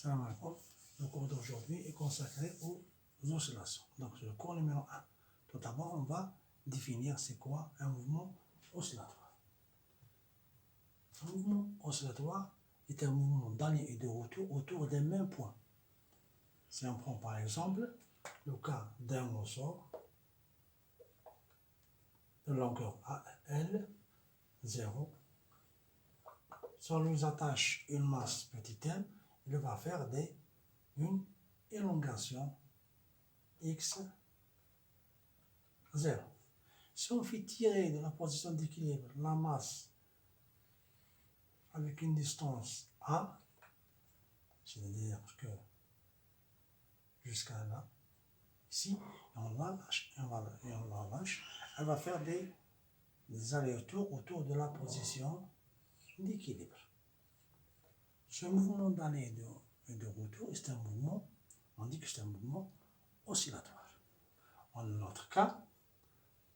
Salam alaikum. Le cours d'aujourd'hui est consacré aux oscillations. Donc, c'est le cours numéro 1. Tout d'abord, on va définir c'est quoi un mouvement oscillatoire. Un mouvement oscillatoire est un mouvement d'aller et de retour autour des mêmes points. Si on prend par exemple le cas d'un ressort de longueur L, 0, si on lui attache une masse petit m, il va faire une élongation x 0. Si on fait tirer de la position d'équilibre la masse avec une distance a, c'est-à-dire que jusqu'à là, ici, on la lâche, elle va faire des allers-retours autour de la position d'équilibre. Ce mouvement d'aller et de retour est un mouvement, on dit que c'est un mouvement oscillatoire. En notre cas,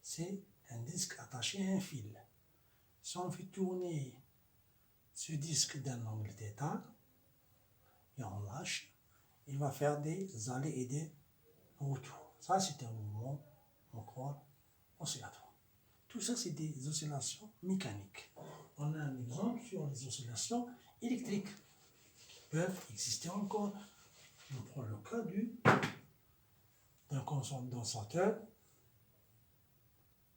c'est un disque attaché à un fil. Si on fait tourner ce disque d'un angle θ et on lâche, il va faire des allers et des retours. Ça, c'est un mouvement encore oscillatoire. Tout ça, c'est des oscillations mécaniques. On a un exemple sur les oscillations électriques qui peuvent exister encore. On prend le cas d'un condensateur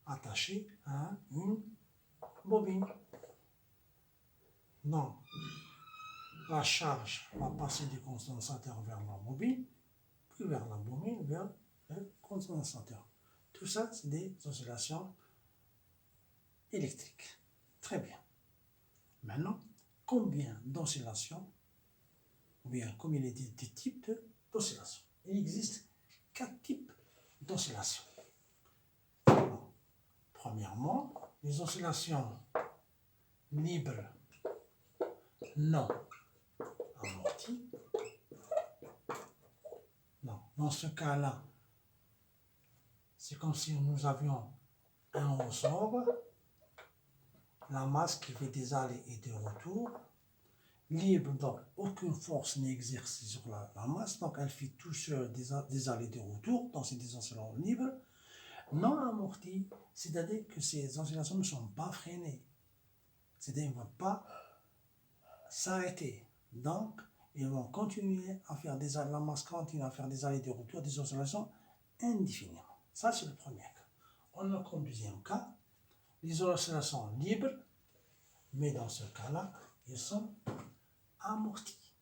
attaché à une bobine. Donc, la charge va passer du condensateur vers la bobine, puis vers la bobine, vers le condensateur. Tout ça, c'est des oscillations électriques. Très bien. Maintenant, combien d'oscillations, ou bien combien il y a des types d'oscillations? Il existe 4 types d'oscillations. Premièrement, les oscillations libres non amorties. Dans ce cas-là, c'est comme si nous avions un ressort, la masse qui fait des allers et des retours, libre, donc aucune force n'est exercée sur la masse, donc elle fait tout seul des allers et des retours, donc c'est des oscillations libres. Non amorties, c'est-à-dire que ces oscillations ne sont pas freinées, c'est-à-dire qu'elles ne vont pas s'arrêter. Donc, ils vont continuer à faire des allers, la masse continue à faire des allers et des retours, des oscillations indéfiniment. Ça, c'est le premier cas. On a comme deuxième cas les oscillations libres, mais dans ce cas-là, ils sont amortis.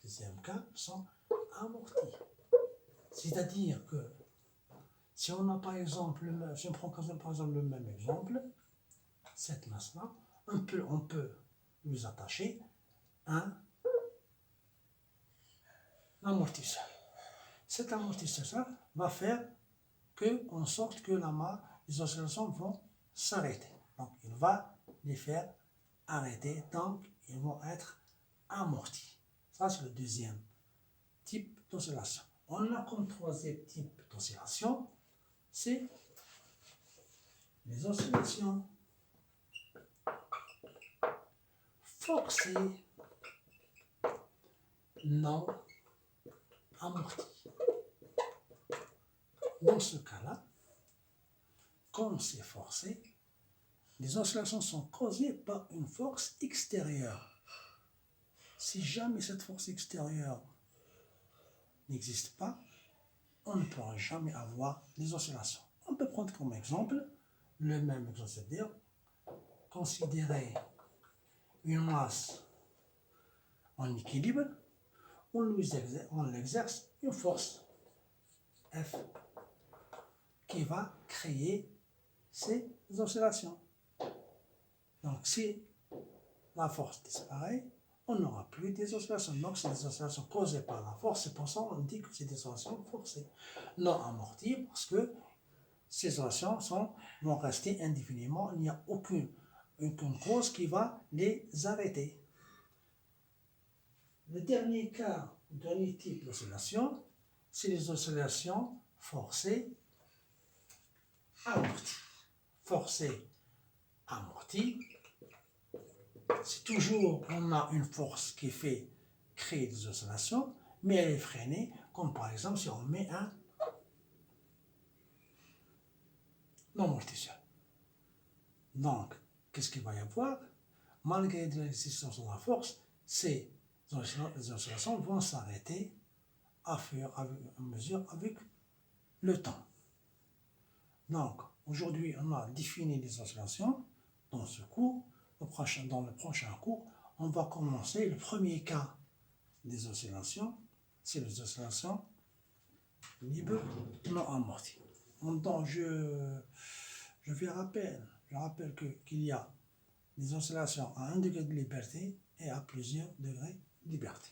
Deuxième cas, ils sont amortis. C'est-à-dire que si on a par exemple, si on prend par exemple le même exemple, cette masse-là, on peut lui attacher un amortisseur. Cet amortisseur va faire en sorte que les oscillations vont s'arrêter. Donc, il va les faire arrêter, donc ils vont être amortis. Ça, c'est le deuxième type d'oscillation. On a comme troisième type d'oscillation, c'est les oscillations forcées non amorties. Dans ce cas-là, comme c'est forcé, les oscillations sont causées par une force extérieure. Si jamais cette force extérieure n'existe pas, on ne pourra jamais avoir des oscillations. On peut prendre comme exemple le même exemple, c'est-à-dire considérer une masse en équilibre, on exerce une force F qui va créer ces oscillations. Donc si la force disparaît, on n'aura plus des oscillations. Donc c'est des oscillations causées par la force, c'est pour ça qu'on dit que c'est des oscillations forcées. Non amorties parce que ces oscillations vont rester indéfiniment, il n'y a aucune cause qui va les arrêter. Le dernier cas, le dernier type d'oscillation, c'est les oscillations forcées amorties. Forcées amorties, c'est toujours on a une force qui fait crée des oscillations, mais elle est freinée, comme par exemple si on met un amortisseur. Donc, qu'est-ce qu'il va y avoir? Malgré la résistance de la force, ces oscillations vont s'arrêter à mesure avec le temps. Donc, aujourd'hui, on a défini les oscillations dans ce cours. Dans le prochain cours, on va commencer le premier cas des oscillations, c'est les oscillations libres non amorties. Donc, je rappelle qu'il y a des oscillations à 1 degré de liberté et à plusieurs degrés de liberté.